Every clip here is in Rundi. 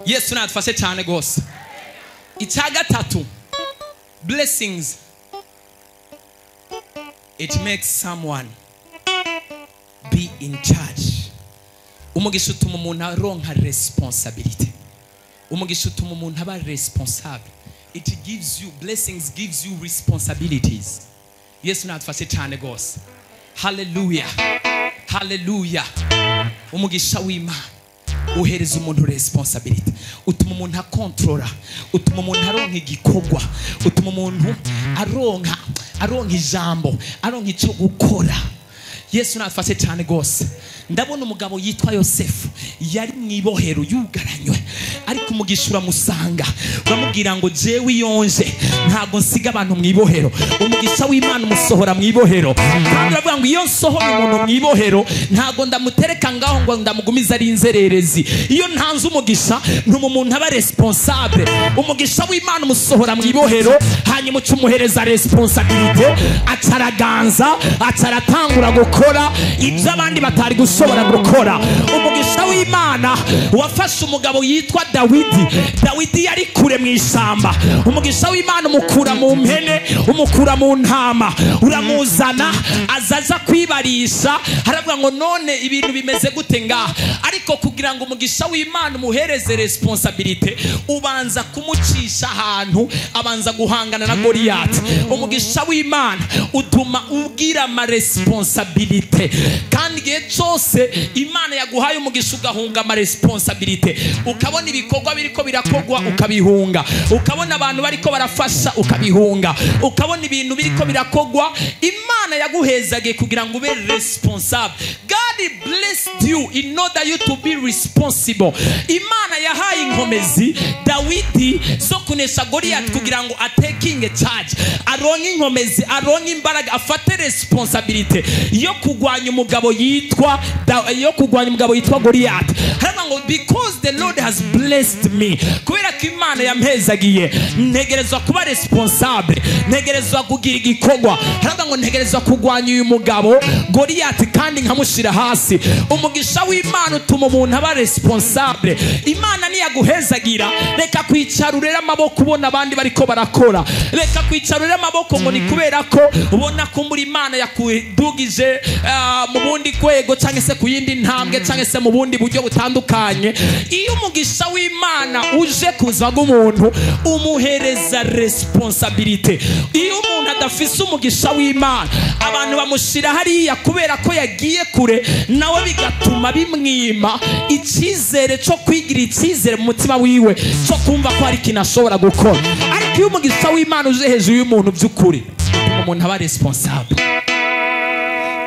Yesu natufashe cyane gose. Icya gatatu, blessings, it makes someone be in charge. Umugisha utuma umuntu aronka responsibility. Umugisha utuma umuntu aba responsable. It gives you, blessings gives you responsibilities. Yesu natufashe cyane gose. Hallelujah. Hallelujah. Umugisha w'Imana uhereza umuntu responsibility, utuma umuntu akontrola, utuma umuntu aronka igikorwa, utuma umuntu aronka ijambo, aronka icyo gukora. Yesu natufashe cyane gose. Ndabona umugabo yitwa Yosefu yari mwibohero yugaranywe, ariko umugisha uramusanga uramubwira ngo jewe yonje ntago nsiga abantu mwibohero. Umugisha w'Imana umusohora mwibohero, kandi uravuga ngo iyo nsohora umuntu mwibohero ntago ndamutereka ngaho ngo ndamugumiza ari inzererezi. Iyo ntanze umugisha ntuma umuntu aba responsable. Umugisha w'Imana umusohora mwibohero, hanyuma ucumuhereza responsibility, ataraganza, ataratangura gukora ibyo abandi batari gushobora gukora. Umugisha w'Imana wafashe umugabo yitwa Dawidi yari kure mu ishyamba. Umugisha w'Imana umukura mu mpene, umukura mu ntama, uramuzana azaza kwibarisha. Haravuga ngo none ibintu bimeze gute ngaha, ariko kugira ngo umugisha w'Imana umuhereze responsibility ubanza kumucisha ahantu, abanza guhangana na Goliath. Umugisha w'Imana utuma ubwira ama responsibility, kandi igihe cyose Imana yaguhaye umugisha ugahunga ama responsibility, ukabona ibikorwa biriko birakogwa ukabihunga, ukabona abantu bariko barafasha ukabihunga, ukabona ibintu biriko birakogwa, Imana yaguhezage kugira ngo ube responsible. God blessed you in order you to be responsible. Imana yahaye inkomezi Dawidi zo kunesha Goliath kugira ngo ataking charge, aronke inkomezi, aronke imbaraga, afate responsibility yo kugwanya umugabo yitwa Goliath. Haravuga ngo because the Lord has blessed me, kubera ko Imana yampezagiye ntegerezwa kuba responsable, ntegerezwa kugira igikorwa. Haravuga ngo ntegerezwa kugwanya uyu mugabo Goliath kandi nkamushira hasi. Umugisha w'Imana utuma umuntu aba responsable. Imana niyaguhezagira, reka kwicarurira amaboko ubona abandi bariko barakora, reka kwicarurira amaboko ngo ni kubera ko ubona ko muri Imana yakudugije mu bundi kwego cyangwa se ku yindi ntambwe cyangwa se mu bundi buryo butandukanye. Iyo umugisha w'Imana uje kuza gumuntu umuhereza responsibility. Iyo umuntu adafise umugisha w'Imana, abantu bamushira hariya kubera ko yagiye kure, nawe bigatuma bimwima icyizere cyo kwigira, icyizere mu mutima wiwe cyo kumva ko hari ikintu ashobora gukora. Ariko iyo umugisha w'Imana uje hejuru y'umuntu by'ukuri, umuntu aba responsable.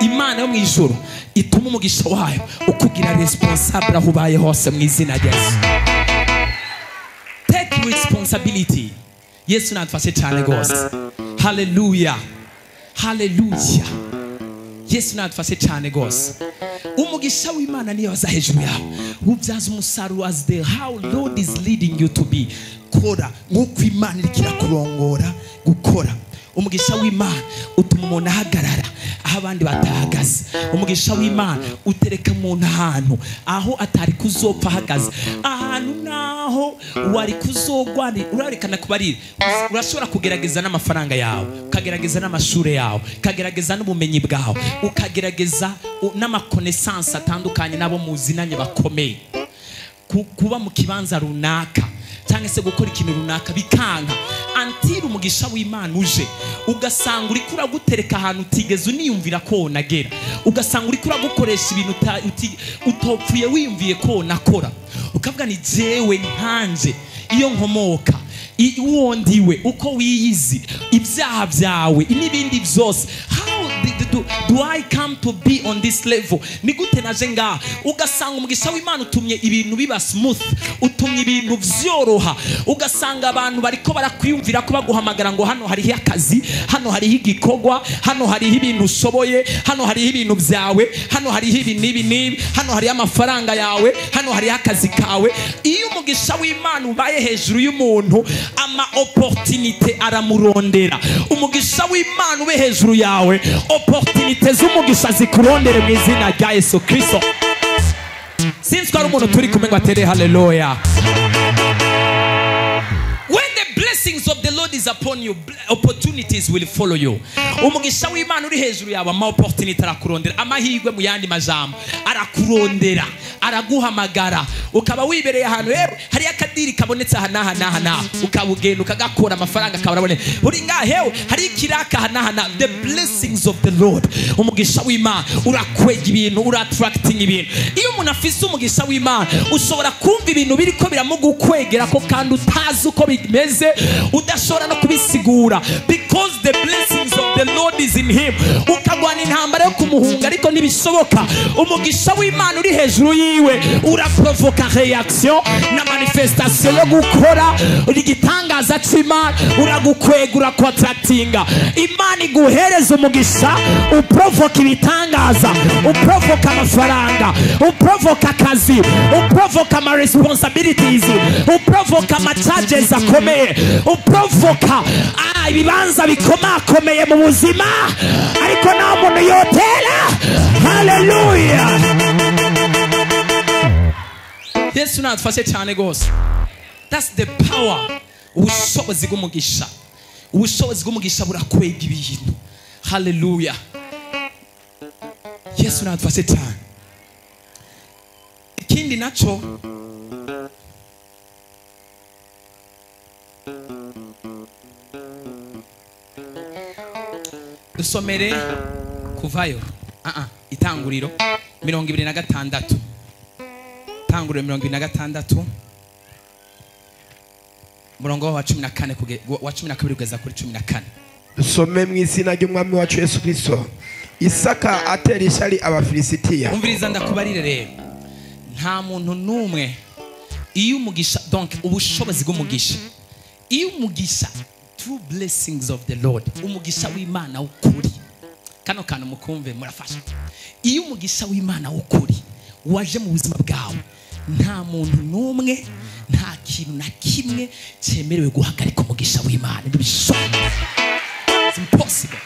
Imana yo mu ijuru ituma umugisha wayo ukugira responsable aho ubaye hose mu izina rya Yesu. Take responsibility. Yesu natufashe cyane gose. Hallelujah. Hallelujah. Yesu natufashe cyane gose. Umugisha w'Imana niyo aza hejuru yawe, ubyaza umusaruro as the how Lord is leading you to be. Kora nk'uko Imana irikira kurongora gukora. Umugisha w'Imana utuma umuntu ahagarara aho abandi batahagaze. Umugisha w'Imana utereka umuntu ahantu aho atari kuzopfa ahagaze, ahantu naho wari kuzogwani urarekana kubarira. Urashobora kugerageza n'amafaranga yawe, ukagerageza n'amashure yawe, ukagerageza n'ubumenyi bwawe, ukagerageza n'amakonesansi atandukanye nabo muzinanye bakomeye, kuba mu kibanza runaka cyangwa se gukora ikintu runaka bikanka, antira umugisha w'Imana uje ugasanga uri kura gutereka ahantu utigeze uniyumvira ko nagera, ugasanga uri kura gukoresha ibintu utopfuye wiyumviye ko nakora, ukavuga ni jewe nkanje iyo nkomoka uwo ndiwe, uko wiyizi, ibyaha byawe n'ibindi byose. How do I come to be on this level? Ni gute naje ngaha? Ugasanga umugisha w'Imana utumye ibintu biba smooth, utumye ibintu vyoroha, ugasanga abantu bariko barakwiyumvira ko baguhamagara ngo hano hariho akazi, hano hariho igikorwa, hano hariho ibintu ushoboye, hano hariho ibintu byawe, hano hariho ibi n'ibi, hano hariho amafaranga yawe, hano hariho akazi kawe. Iyo umugisha w'Imana ubaye hejuru y'umuntu, ama opportunité aramurondera. Umugisha w'Imana ube hejuru yawe, opportunité z'umugisha zikurondere mu izina rya Yesu Kristo. Sinzi ko ari umuntu turi kumwe ngo atere haleluya. blessings of the Lord is upon you, opportunities will follow you. Umugisha w'Imana uri hejuru yawe, ama opportunity arakurondera, amahirwe mu yandi majambo arakurondera, araguhamagara, ukaba wibereye ahantu hari akadiri kabonetse hana ukabugenda ukagakora amafaranga kabarabone uri ngahewe hari ikiraka hana. The blessings of the Lord, umugisha w'Imana urakwega ibintu, urattracting ibintu. Iyo umuntu afise umugisha w'Imana ushobora kumva ibintu biriko biramugukwegera ko kandi utazi uko bimeze, udashobora no kubisigura, because the blessings of the Lord is in him. Ukagwana intambara yo kumuhunga ariko ntibishoboka, umugisha w'Imana uri hejuru yiwe uraprovoka reaction na manifestation yo gukora igitangaza c'Imana, uragukwega, urakwattractinga. Imana iguhereza umugisha, uprovoka ibitangaza, uprovoka amafaranga, uprovoka akazi, uprovoka ama responsibilities, uprovoka ama charges akomeye, uprovoka ibibanza bikomakomeye mu buzima, ariko nta muntu yotera. Hallelujah. Yesu natufashe cyane gose. That's the power. Ubushobozi bw'umugisha, ubushobozi bw'umugisha burakwega ibintu. Hallelujah. Yesu natufashe cyane. Ikindi naco dusomere kuvayo itanguriro 26, itanguriro 26 murongo wa 14 wa 12 kugeza kuri 14. Dusome mu izina ry'umwami wacu Yesu Kristo. Isaka atera ishari abafilisitiya. Umviriza ndakubarire rero, nta muntu numwe iyo umugisha, donc ubushobozi bw'umugisha, iyo umugisha, true blessings of the Lord, umugisha w'Imana ukuri, kano kantu mukumve murafasha. Iyo umugisha w'Imana ukuri waje mu buzima bwawe, nta muntu numwe, nta kintu na kimwe cyemerewe guhagarika umugisha w'Imana. It's impossible.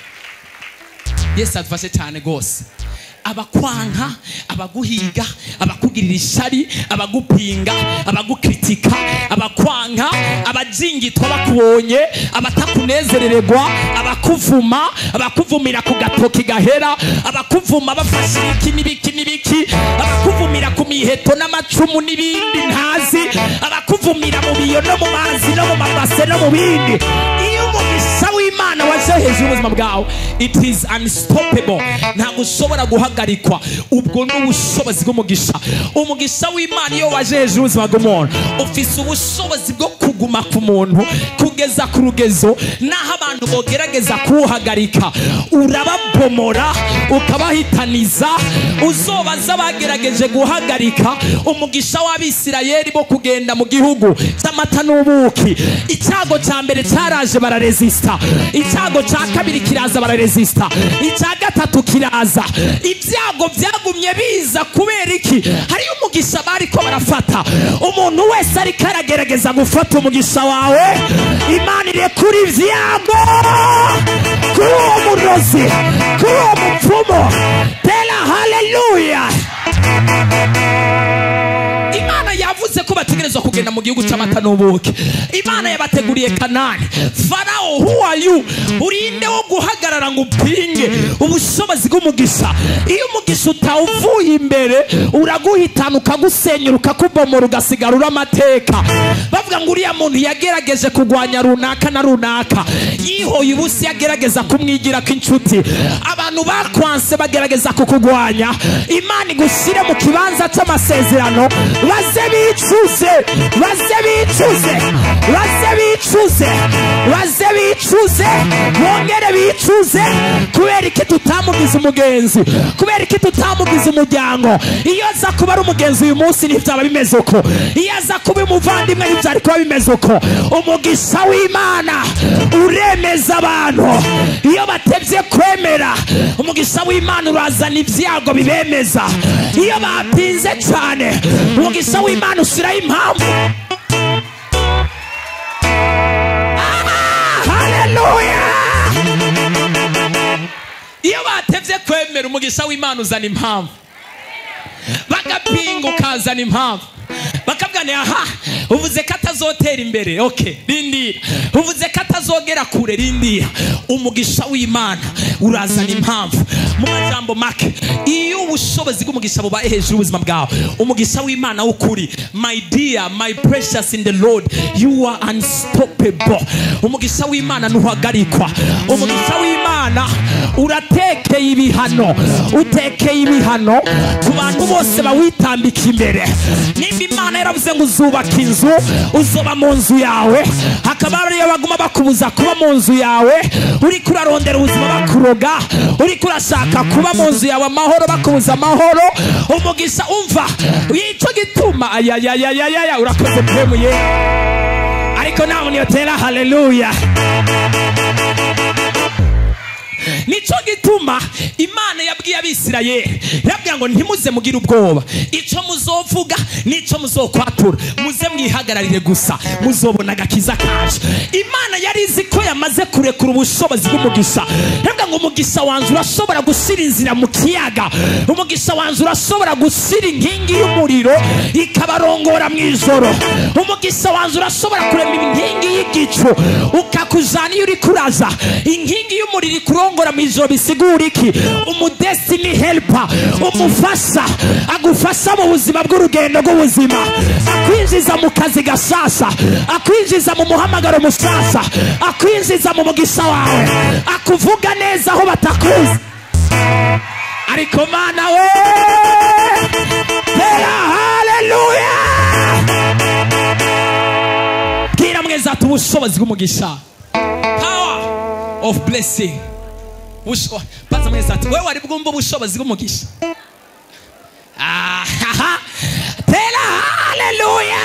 Yes, advance cyane gose. Abakwanka, abaguhiga, abakugirira ishari, abagupinga, abagukritika, abakwanka, abajingitwa bakubonye, abatakunezerererwa, abakuvuma, abakuvumira ku gatoki gahera, abakuvuma bafashira iki n'ibiki, abakuvumira ku miheto n'amacumu n'ibindi ntazi, abakuvumira mu biyo no mu mazi no mu mabase no mu bindi. Iyo umugisha w'Imana waje hejuru y'ubuzima bwawe, it is unstoppable. Ntabwo ushobora guhagarikwa. Ubwo n'ubushobozi bw'umugisha. Umugisha w'Imana iyo waje hejuru y'ubuzima bw'umuntu, ufise ubushobozi bwo kuguma ku muntu kugeza ku rugezo naho abantu bogerageza kuwuhagarika, urababomora ukabahitaniza. Uzobaza bagerageje guhagarika umugisha w'Abisirayeli bo kugenda mu gihugu cy'amata n'ubuki. Icyago cya mbere cyaraje bararesista, icyago cya kabiri kiraza bararesista, icya gatatu kiraza. Ibyago byagumye biza kubera iki? Hari umugisha bariko barafata. Umuntu wese ariko aragerageza gufata umugisha wawe, Imana irekura ibyago kuri uwo murozi, kuri uwo mupfumo. Tera haleluya. Imana yavuze ko bategerezwa kugenda mu gihugu cy'amata n'ubuki. Imana yabateguriye Kanani. Farao, who are you? Urinde wo guhagarara ngo upinge ubushobozi bw'umugisha. Iyo umugisha utawuvuye imbere, uraguhitana ukagusenyura ukakubomora ugasigara uri amateka. Bavuga ngo uriya muntu yagerageje kugwanya runaka na runaka, yihoye ubusi yagerageza kumwigira k'inshuti. Abantu bakwanse bagerageza kukugwanya, Imana igushyire mu kibanza cy'amasezerano. Baze bicuze, baze bicuze, baze bicuze, baze bicuze, bongere bicuze. Kubera iki tutamugize umugenzi, kubera iki tutamugize umuryango. Iyo aza kuba ari umugenzi uyu munsi ntibyaba bimeze uko, iyo aza kuba umuvandimwe ntibyari kuba bimeze uko. Umugisha w'Imana uremeza abantu. Iyo batebye kwemera, umugisha w'Imana urazana ibyago bibemeza. Iyo bapinze cyane, umugisha w'Imana ushyiraho impamvu. Haleluya. Iyo batevye kwemera, umugisha w'Imana uzana impamvu. Bagapinga ukazana impamvu. Bakabwira aha uvuze ko atazotera imbere. Okay, akira. Uvuze ko atazogera kure, rindira. Umugisha w'Imana urazana impamvu. Mu majambo make, iyo ubushobozi bw'umugisha bubaye hejuru y'ubuzima bwawe, umugisha w'Imana w'ukuri, my dear, my precious in the Lord, you are unstoppable. Umugisha w'Imana ntuhagarikwa. Umugisha w'Imana uratekeye ibihano, utekeye ibihano ku bantu bose bawitambika imbere. Nimba Imana yaravuze ngo uzubaka inzu, uzoba mu nzu yawe, hakaba ariyo baguma bakubuza kuba mu nzu yawe, uri kurarondera ubuzima bakuroga, uri kurashaka kuba mu nzu yawe amahoro bakubuza amahoro, umugisha umva. Icyo gituma ayayayayaya urakoze pemuye, ariko nawe niyotera haleluya. Nico gituma Imana yabwiye Abisirayeli, yabwiye ngo ntimuze mugira ubwoba, icyo muzovuga nico muzokwatura, muze mwihagararire gusa muzobona agakiza kaje. Imana yari izi ko yamaze kurekura ubushobozi bw'umugisha. Yabwiye ngo umugisha wanjye urashobora gushyira inzira mu kiyaga, umugisha wanjye urashobora gushyira inkingi y'umuriro ikabarongora mu ijoro, umugisha wanjye urashobora kurema inkingi y'igicu ukakujana iyo uri kuraza, inkingi y'umuriro ikurongora mu ijoro. Bisigura iki? Umudestiny helper, umufasha agufasha mu buzima bw'urugendo rw'ubuzima, akwinjiza mu kazi gashasha, akwinjiza mu muhamagaro mushasha, akwinjiza mu mugisha wawe, akuvuga neza aho batakuzi. Ariko Mana we, tera haleluya. Bwira mweza ati ubushobozi bw'umugisha, power of blessing. Baza mweza ati wewe wari bwumva ubushobozi bw'umugisha. Tera haleluya.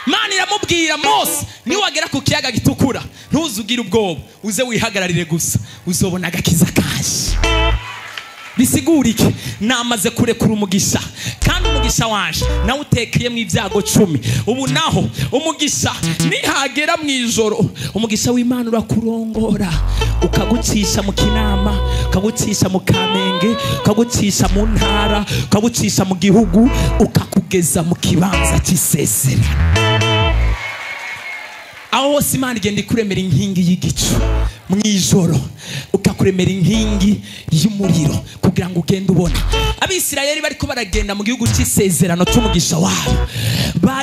Mana iramubwira Mose, niwagera ku kiyaga gitukura ntuzugire ubwoba, uze wihagararire gusa uzobona agakiza kaje. Bisigura iki? Namaze kurekura umugisha, kandi umugisha wanje nawe utekeye mu ibyago 10. Ubu naho umugisha nihagera mu ijoro, umugisha w'Imana urakurongora ukagucisha mu Kinama, ukagucisha mu Kamenge, ukagucisha mu ntara, ukagucisha mu gihugu, ukakugeza mu kibanza cy'isezerano. Aho hose Imana igenda ikuremera inkingi y'igicu mu ijoro, ukakuremera inkingi y'umuriro kugira ngo ugende ubona. Abisirayeli bariko baragenda mu gihugu cy'isezerano cy'umugisha wabo,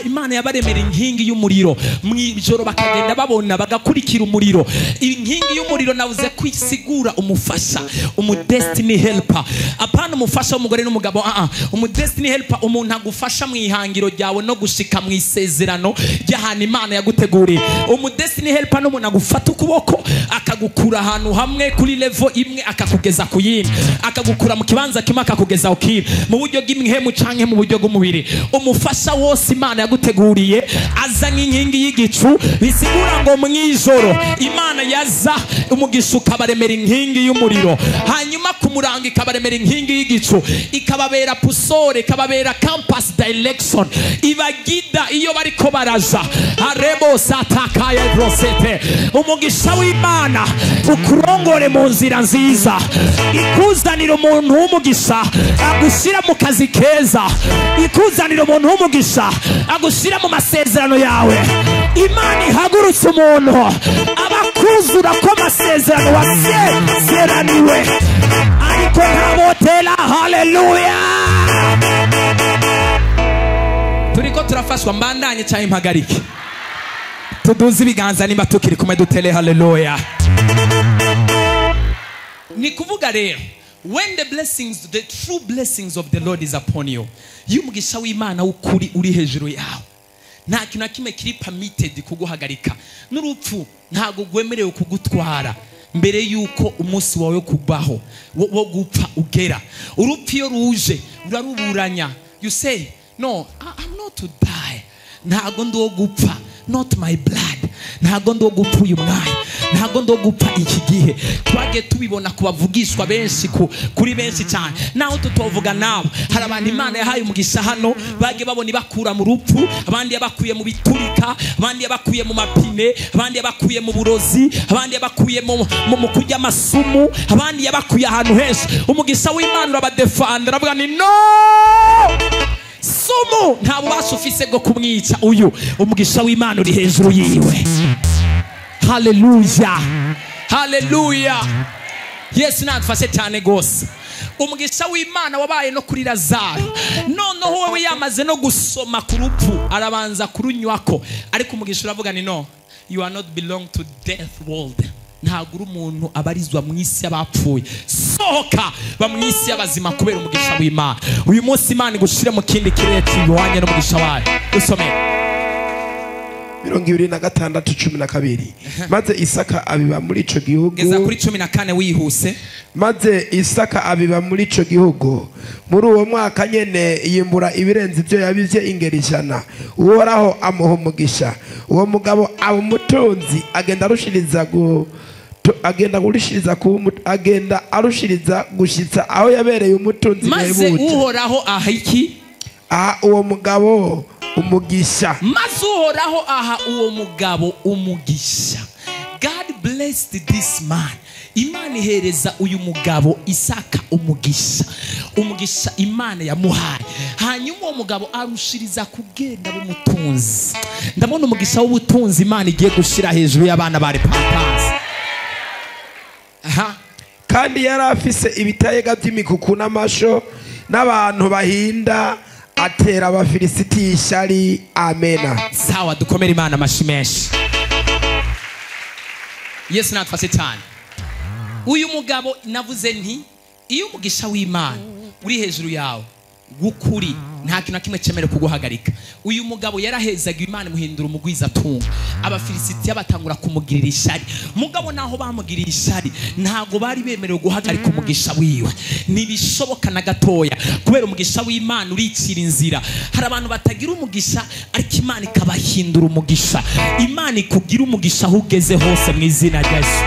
Imana yabaremera inkingi y'umuriro mu ijoro, bakagenda babona, bagakurikira umuriro. Inkingi y'umuriro navuze kwisigura umufasha, umudestiny helper. Apana umufasha w'umugore n'umugabo, umudestiny helper, umuntu agufasha mu ihangiro ryawe no gushika mu isezerano ry'ahantu Imana yaguteguriye. Umudestiny helper n'umuntu agufata ukuboko akagukura ahantu hamwe kuri level imwe akakugeza ku yindi, akagukura mu kibanza kimwe akakugeza ukiri, mu buryo bw'imihemu canke mu buryo bw'umubiri. Umufasha wose Imana yaguteguriye aza nk'inkingi y'igicu. Bisigura ngo mu ijoro Imana yaza umugisha ukabaremera inkingi y'umuriro, hanyuma ku murango ikabaremera inkingi y'igicu, ikababera pusore, ikababera campus direction, ibagida iyo bariko baraza. Arebo satakaye brosete. Umugisha w'Imana ukurongore mu nzira nziza, ikuzanira umuntu w'umugisha agushyira mu kazi keza, ikuzanira umuntu w'umugisha agushyira mu masezerano yawe. Imana ihagurutse umuntu abakuzura ko amasezerano wasezeraniwe, ariko ntabotera. Haleluya. Turiko turafashwa, mbandanye cyane impagarike, tuduze ibiganza nimba tukiri kumwe dutele haleluya. Ni kuvuga rero, when the blessings, the true blessings of the Lord is upon you, y'umugisha w'Imana ukuri uri hejuru yawe, nta kintu na kimwe kiri permitted kuguhagarika. N'urupfu ntago gwemerewe kugutwara mbere yuko umunsi wawe kubaho wo gupfa ugera. Urupfu iyo ruje uraruburanya, you say no, I'm not to die, ntago ndo gupfa, not my blood, ntago ndo gupfa uyu mwanya, ntago ndo gupfa iki gihe. Twage tubibona kubavugishwa benshi kuri benshi cyane, naho tutovuga nabo. Hari abantu Imana yahaye umugisha hano bage babona bakura mu rupfu, abandi yabakuye mu biturika, abandi yabakuye mu mapine, abandi yabakuye mu burozi, abandi yabakuye mu kujya amasumu, abandi yabakuye ahantu henshi. Umugisha w'Imana urabadefanda, aravuga ni no, so kuzimu nta bubasha ufise bwo kumwica. Uyu umugisha w'Imana uri hejuru yiwe. Haleluya, haleluya. Yesu nadufashe cyane gose. Umugisha w'Imana wabaye no kuri Lazaro. Noneho wowe yamaze no gusoma ku rupfu arabanza kurunywako, ariko umugisha uravuga ni no, you are not belong to death world. Ntabwo uri umuntu abarizwa mu isi y'abapfuye. Sohoka ba mu isi y'abazima kubera umugisha w'Imana. Uyu munsi Imana igushire mu kindi kirere kiyohanye n'umugisha wayo. Usome 26:12. Maze Isaka abiba muri ico gihugu. Geza kuri 14 wihuse. Maze Isaka abiba muri ico gihugu. Muri uwo mwaka nyene yimbura ibirenze ibyo yabivye ingeri ijana. Uhoraho amuha umugisha. Uwo mugabo aba umutunzi agenda arushiriza gushitsa aho yabereye umutunzi. Maze Uhoraho aha iki? Aha uwo mugabo umugisha. Maze Uhoraho aha uwo mugabo umugisha. God blessed this man. Imana ihereza uyu mugabo Isaka umugisha. Umugisha Imana yamuhaye. Hanyuma uwo mugabo arushiriza kugenda bumutunzi. Ndabona umugisha w'ubutunzi Imana igiye gushira hejuru y'abana bari pampazi. Aha. Kandi yari afise ibitayega by'imikuku n'amasho n'abantu bahinda atera abafilisiti ishari. Amena. Sawa, dukomere Imana amashimeshi. Yesu natufashe cyane. Uyu mugabo navuze nti iyo umugisha w'Imana uri hejuru yawe gukuri nta kintu kimwe cemere kuguhagarika. Uyu mugabo yarahezaga Imana muhindura umugwiza tunga. Abafilisiti batangura kumugirira ishari. Mugabo naho bamugirira ishari ntago bari bemerewe guhagarika umugisha wiwe. Nibishoboka na gatoya kubera umugisha w'Imana uricira inzira. Hari abantu batagira umugisha ariko Imana ikabahindura umugisha. Imana ikugira umugisha aho ugeze hose mu izina rya Yesu.